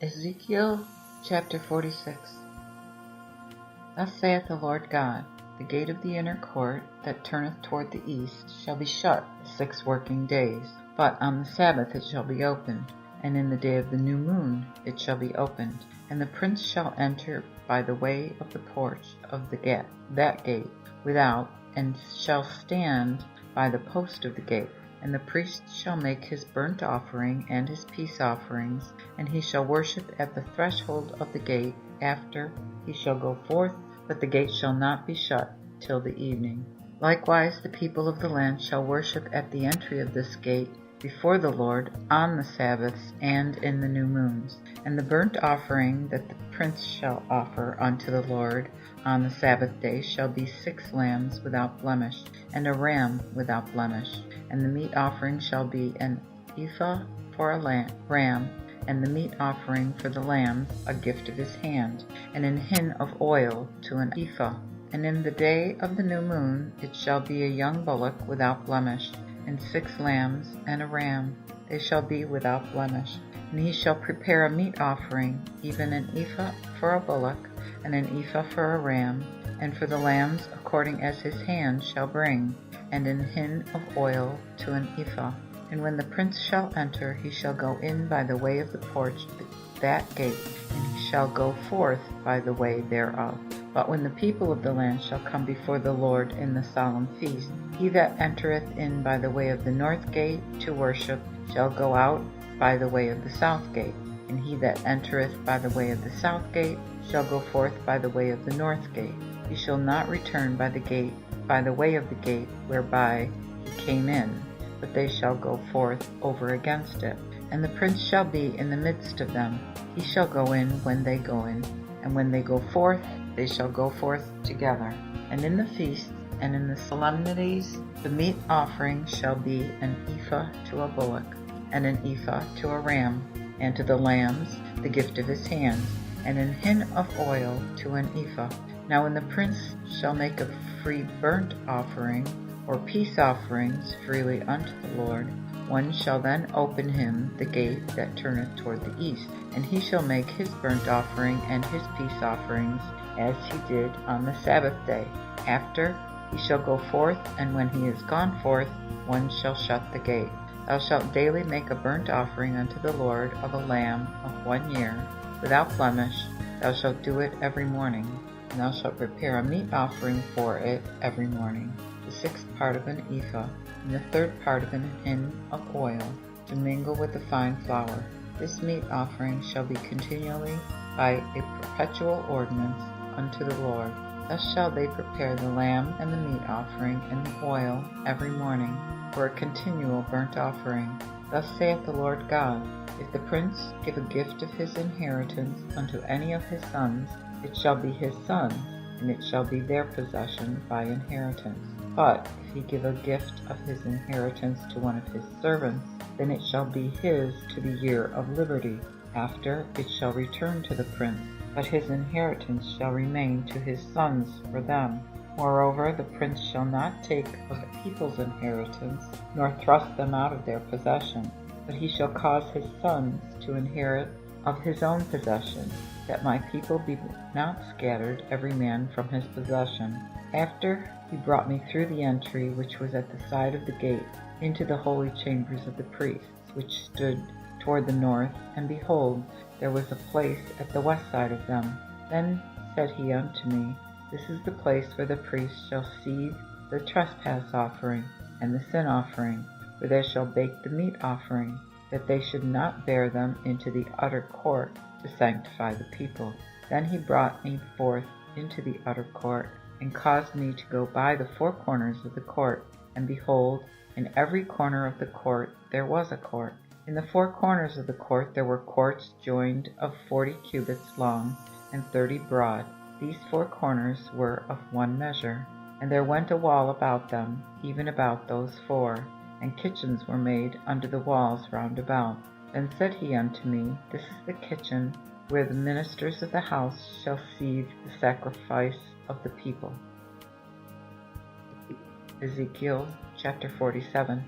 Ezekiel chapter 46. Thus saith the Lord God, The gate of the inner court that turneth toward the east shall be shut 6 working days, but on the Sabbath it shall be opened, and in the day of the new moon it shall be opened. And the prince shall enter by the way of the porch of that gate without, and shall stand by the post of the gate. And the priest shall make his burnt offering and his peace offerings, and he shall worship at the threshold of the gate. After he shall go forth, but the gate shall not be shut till the evening. Likewise the people of the land shall worship at the entry of this gate before the Lord on the Sabbaths and in the new moons. And the burnt offering that the prince shall offer unto the Lord on the Sabbath day shall be 6 lambs without blemish, and a ram without blemish. And the meat offering shall be an ephah for a ram, and the meat offering for the lambs a gift of his hand, and an hin of oil to an ephah. And in the day of the new moon it shall be a young bullock without blemish, and 6 lambs and a ram, they shall be without blemish. And he shall prepare a meat offering, even an ephah for a bullock, and an ephah for a ram, and for the lambs according as his hand shall bring, and an hin of oil to an ephah. And when the prince shall enter, he shall go in by the way of the porch of that gate, and he shall go forth by the way thereof. But when the people of the land shall come before the Lord in the solemn feast, he that entereth in by the way of the north gate to worship shall go out by the way of the south gate, and he that entereth by the way of the south gate shall go forth by the way of the north gate. He shall not return by the way of the gate whereby he came in, but they shall go forth over against it. And the prince shall be in the midst of them. He shall go in when they go in, and when they go forth, they shall go forth together. And in the feasts and in the solemnities the meat offering shall be an ephah to a bullock, and an ephah to a ram, and to the lambs the gift of his hands, and an hin of oil to an ephah. Now when the prince shall make a free burnt offering, or peace offerings freely unto the Lord, one shall then open him the gate that turneth toward the east, and he shall make his burnt offering and his peace offerings as he did on the Sabbath day. After he shall go forth, and when he is gone forth, one shall shut the gate. Thou shalt daily make a burnt offering unto the Lord of a lamb of 1 year, without blemish. Thou shalt do it every morning, and thou shalt prepare a meat offering for it every morning, the 6th part of an ephah, and the 3rd part of an hin of oil, to mingle with the fine flour. This meat offering shall be continually by a perpetual ordinance unto the Lord. Thus shall they prepare the lamb and the meat offering and the oil every morning for a continual burnt offering. Thus saith the Lord God, If the prince give a gift of his inheritance unto any of his sons, it shall be his sons, and it shall be their possession by inheritance. But if he give a gift of his inheritance to one of his servants, then it shall be his to the year of liberty. After it shall return to the prince, but his inheritance shall remain to his sons for them. Moreover, the prince shall not take of the people's inheritance, nor thrust them out of their possession, but he shall cause his sons to inherit of his own possession, that my people be not scattered every man from his possession. After he brought me through the entry which was at the side of the gate, into the holy chambers of the priests, which stood toward the north, and behold, there was a place at the west side of them. Then said he unto me, This is the place where the priests shall seethe the trespass offering and the sin offering, where they shall bake the meat offering, that they should not bear them into the utter court to sanctify the people. Then he brought me forth into the utter court, and caused me to go by the 4 corners of the court. And behold, in every corner of the court there was a court. In the 4 corners of the court there were courts joined of 40 cubits long and 30 broad. These 4 corners were of 1 measure, and there went a wall about them, even about those 4, and kitchens were made under the walls round about. Then said he unto me, This is the kitchen where the ministers of the house shall seethe the sacrifice of the people. Ezekiel chapter 47.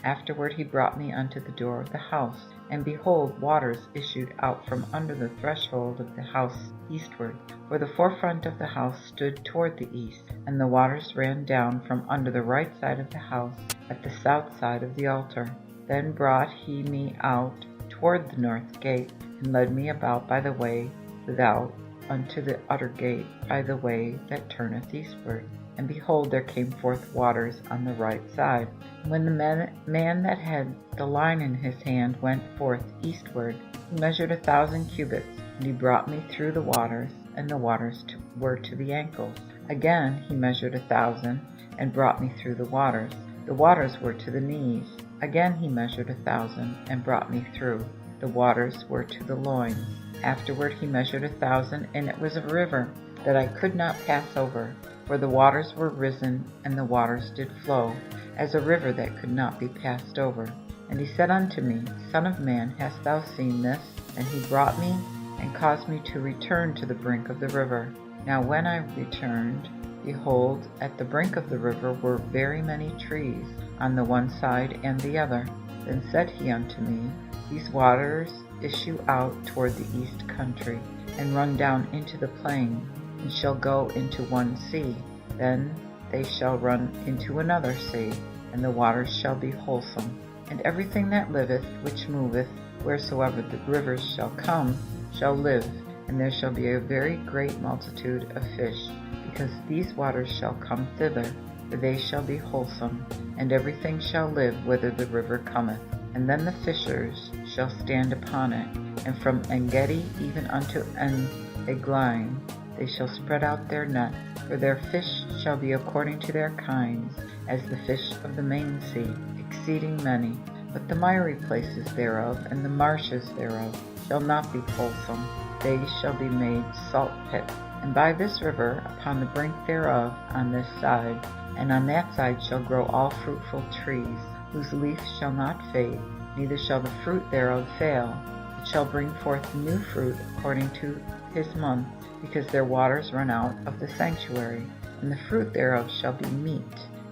Afterward he brought me unto the door of the house, and behold, waters issued out from under the threshold of the house eastward. For the forefront of the house stood toward the east, and the waters ran down from under the right side of the house at the south side of the altar. Then brought he me out toward the north gate, and led me about by the way without unto the utter gate by the way that turneth eastward. And behold, there came forth waters on the right side. And when the man that had the line in his hand went forth eastward, he measured 1,000 cubits, and he brought me through the waters, and the waters were to the ankles. Again he measured 1,000, and brought me through the waters. The waters were to the knees. Again he measured 1,000, and brought me through. The waters were to the loins. Afterward he measured 1,000, and it was a river that I could not pass over, for the waters were risen, and the waters did flow, as a river that could not be passed over. And he said unto me, Son of man, hast thou seen this? And he brought me, and caused me to return to the brink of the river. Now when I returned, behold, at the brink of the river were very many trees, on the one side and the other. Then said he unto me, These waters issue out toward the east country, and run down into the plain, and shall go into one sea. Then they shall run into another sea, and the waters shall be wholesome. And everything that liveth, which moveth, wheresoever the rivers shall come, shall live. And there shall be a very great multitude of fish, because these waters shall come thither, for they shall be wholesome, and everything shall live whither the river cometh. And then the fishers shall stand upon it, and from En-gedi even unto En-eglaim they shall spread out their net, for their fish shall be according to their kinds, as the fish of the main sea, exceeding many. But the miry places thereof, and the marshes thereof, shall not be wholesome, they shall be made salt pits. And by this river, upon the brink thereof, on this side, and on that side shall grow all fruitful trees, whose leaf shall not fade, neither shall the fruit thereof fail. It shall bring forth new fruit according to his month, because their waters run out of the sanctuary. And the fruit thereof shall be meat,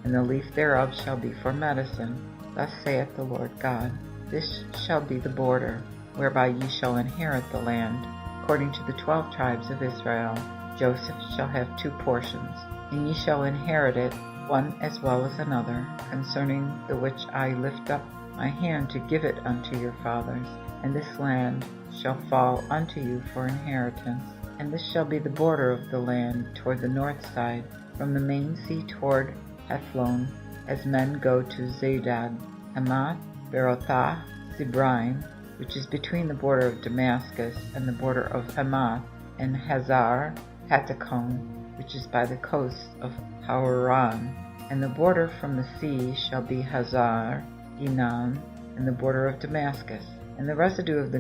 and the leaf thereof shall be for medicine. Thus saith the Lord God, This shall be the border, whereby ye shall inherit the land. According to the 12 tribes of Israel, Joseph shall have 2 portions, and ye shall inherit it, one as well as another, concerning the which I lift up my hand to give it unto your fathers. And this land shall fall unto you for inheritance. And this shall be the border of the land toward the north side, from the main sea toward Hethlon, as men go to Zedad, Hamath, Berothah, Zibraim, which is between the border of Damascus and the border of Hamath, and Hazar Hattakon, which is by the coast of Hauran. And the border from the sea shall be Hazar Enan, and the border of Damascus. And the residue of the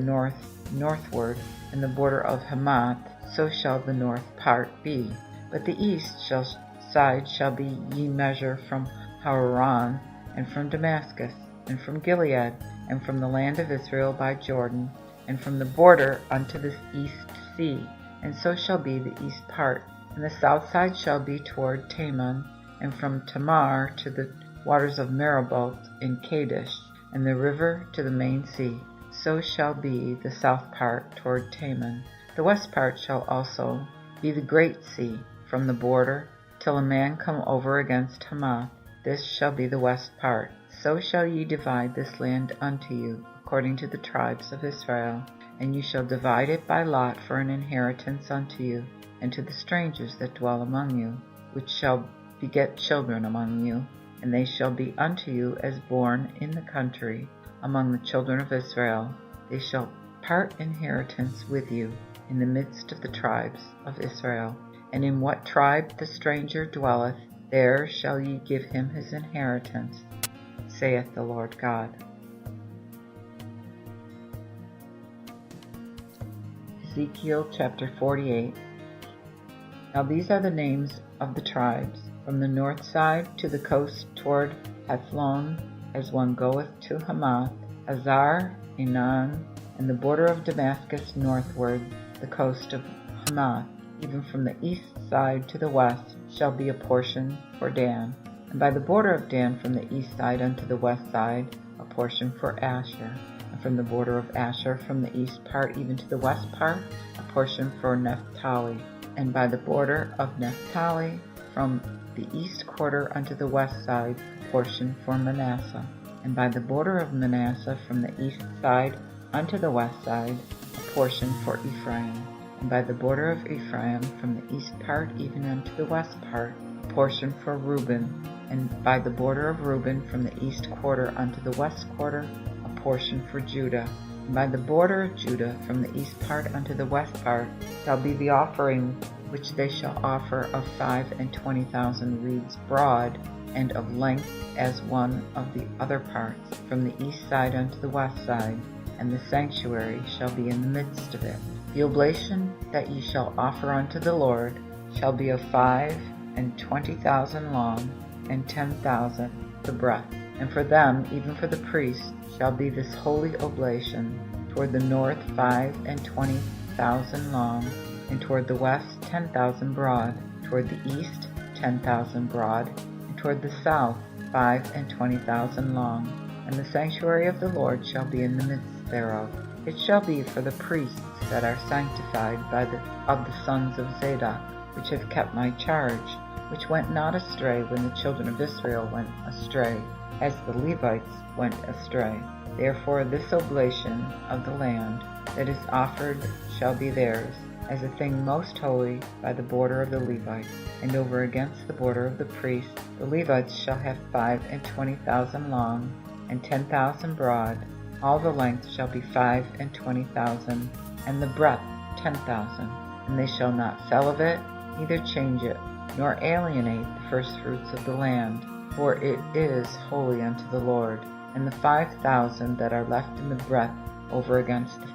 northward, and the border of Hamath, so shall the north part be. But the east side shall be ye measure from Hauran, and from Damascus, and from Gilead, and from the land of Israel by Jordan, and from the border unto the east sea. And so shall be the east part. And the south side shall be toward Taman, and from Tamar to the waters of Meraboth in Kadesh, and the river to the main sea. So shall be the south part toward Taman. The west part shall also be the great sea, from the border till a man come over against Hamath. This shall be the west part. So shall ye divide this land unto you, according to the tribes of Israel. And you shall divide it by lot for an inheritance unto you, and to the strangers that dwell among you, which shall beget children among you, and they shall be unto you as born in the country among the children of Israel. They shall part inheritance with you in the midst of the tribes of Israel. And in what tribe the stranger dwelleth, there shall ye give him his inheritance, saith the Lord God. Ezekiel chapter 48. Now these are the names of the tribes, from the north side to the coast toward Hethlon, as one goeth to Hamath, Hazar Enan, and the border of Damascus northward, the coast of Hamath, even from the east side to the west, shall be a portion for Dan. And by the border of Dan from the east side unto the west side, a portion for Asher. And from the border of Asher from the east part even to the west part, a portion for Naphtali. And by the border of Naphtali from the east quarter unto the west side, a portion for Manasseh. And by the border of Manasseh from the east side unto the west side, a portion for Ephraim. And by the border of Ephraim from the east part even unto the west part, a portion for Reuben. And by the border of Reuben from the east quarter unto the west quarter, a portion for Judah. And by the border of Judah from the east part unto the west part shall be the offering which they shall offer of 25,000 reeds broad, and of length as one of the other parts, from the east side unto the west side, and the sanctuary shall be in the midst of it. The oblation that ye shall offer unto the Lord shall be of 25,000 long, and 10,000 the breadth. And for them, even for the priests, shall be this holy oblation, toward the north 25,000 long, and toward the west 10,000 broad, toward the east 10,000 broad, and toward the south 25,000 long. And the sanctuary of the Lord shall be in the midst thereof. It shall be for the priests that are sanctified of the sons of Zadok, which have kept my charge, which went not astray when the children of Israel went astray, as the Levites went astray. Therefore this oblation of the land that is offered shall be theirs, as a thing most holy by the border of the Levites. And over against the border of the priests, the Levites shall have 25,000 long, and 10,000 broad. All the length shall be 25,000, and the breadth 10,000. And they shall not sell of it, neither change it, nor alienate the firstfruits of the land, for it is holy unto the Lord. And the 5,000 that are left in the breadth over against the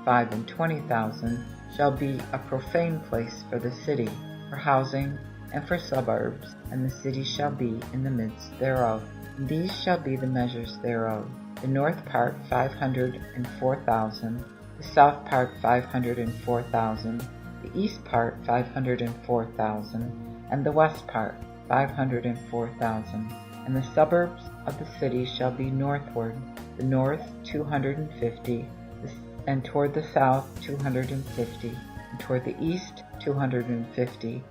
25,000 shall be a profane place for the city, for housing, and for suburbs, and the city shall be in the midst thereof. And these shall be the measures thereof: the north part 504,000, the south part 504,000, the east part 504,000, and the west part 504,000. And the suburbs of the city shall be northward: the north 250, and toward the south 250, and toward the east 250,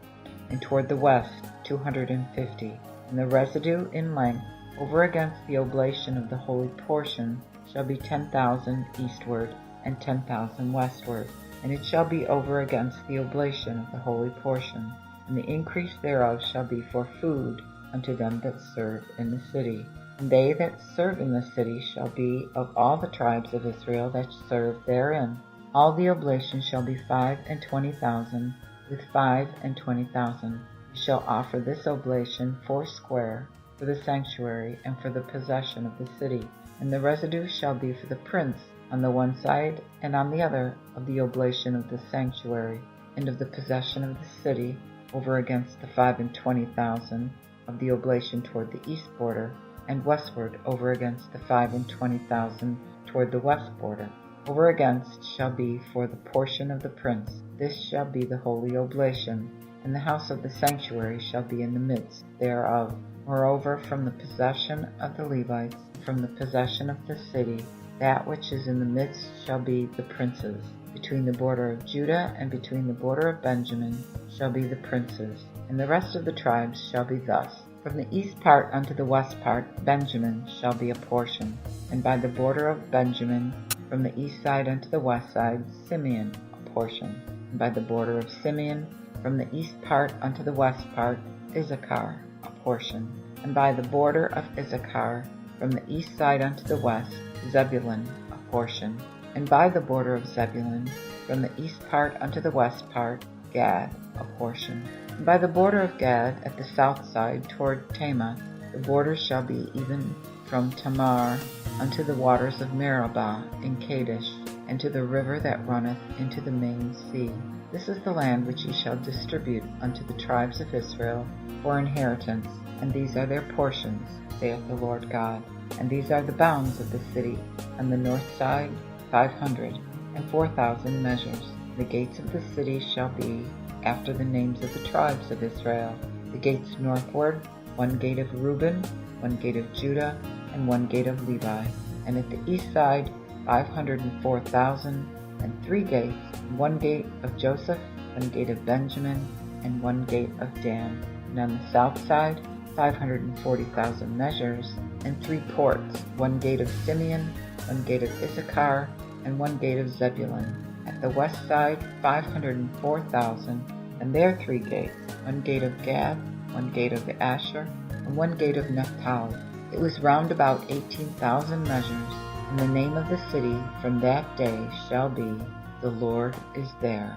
and toward the west 250. And the residue in length over against the oblation of the holy portion shall be 10,000 eastward, and 10,000 westward. And it shall be over against the oblation of the holy portion. And the increase thereof shall be for food unto them that serve in the city. And they that serve in the city shall be of all the tribes of Israel that serve therein. All the oblation shall be 25,000, with 25,000. You shall offer this oblation foursquare for the sanctuary, and for the possession of the city. And the residue shall be for the prince on the one side and on the other of the oblation of the sanctuary, and of the possession of the city over against the 25,000 of the oblation toward the east border, and westward over against the 25,000 toward the west border. Over against shall be for the portion of the prince. This shall be the holy oblation, and the house of the sanctuary shall be in the midst thereof. Moreover, from the possession of the Levites, from the possession of the city, that which is in the midst shall be the princes. Between the border of Judah and between the border of Benjamin shall be the princes. And the rest of the tribes shall be thus: from the east part unto the west part Benjamin shall be a portion, and by the border of Benjamin from the east side unto the west side Simeon a portion, and by the border of Simeon from the east part unto the west part Issachar a portion, and by the border of Issachar from the east side unto the west Zebulun a portion, and by the border of Zebulun from the east part unto the west part Gad a portion. And by the border of Gad at the south side toward Tamar, the border shall be even from Tamar unto the waters of Meribah in Kadesh, and to the river that runneth into the main sea. This is the land which ye shall distribute unto the tribes of Israel for inheritance, and these are their portions, saith the Lord God. And these are the bounds of the city: on the north side 504,000 measures. The gates of the city shall be after the names of the tribes of Israel. The gates northward one gate of Reuben, one gate of Judah, and one gate of Levi. And at the east side 504,003 gates, one gate of Joseph, one gate of Benjamin, and one gate of Dan. And on the south side 540,000 measures, and 3 ports, one gate of Simeon, one gate of Issachar, and one gate of Zebulun. At the west side 504,000, and their 3 gates, one gate of Gad, one gate of Asher, and one gate of Naphtali. It was round about 18,000 measures, and the name of the city from that day shall be, The Lord is there.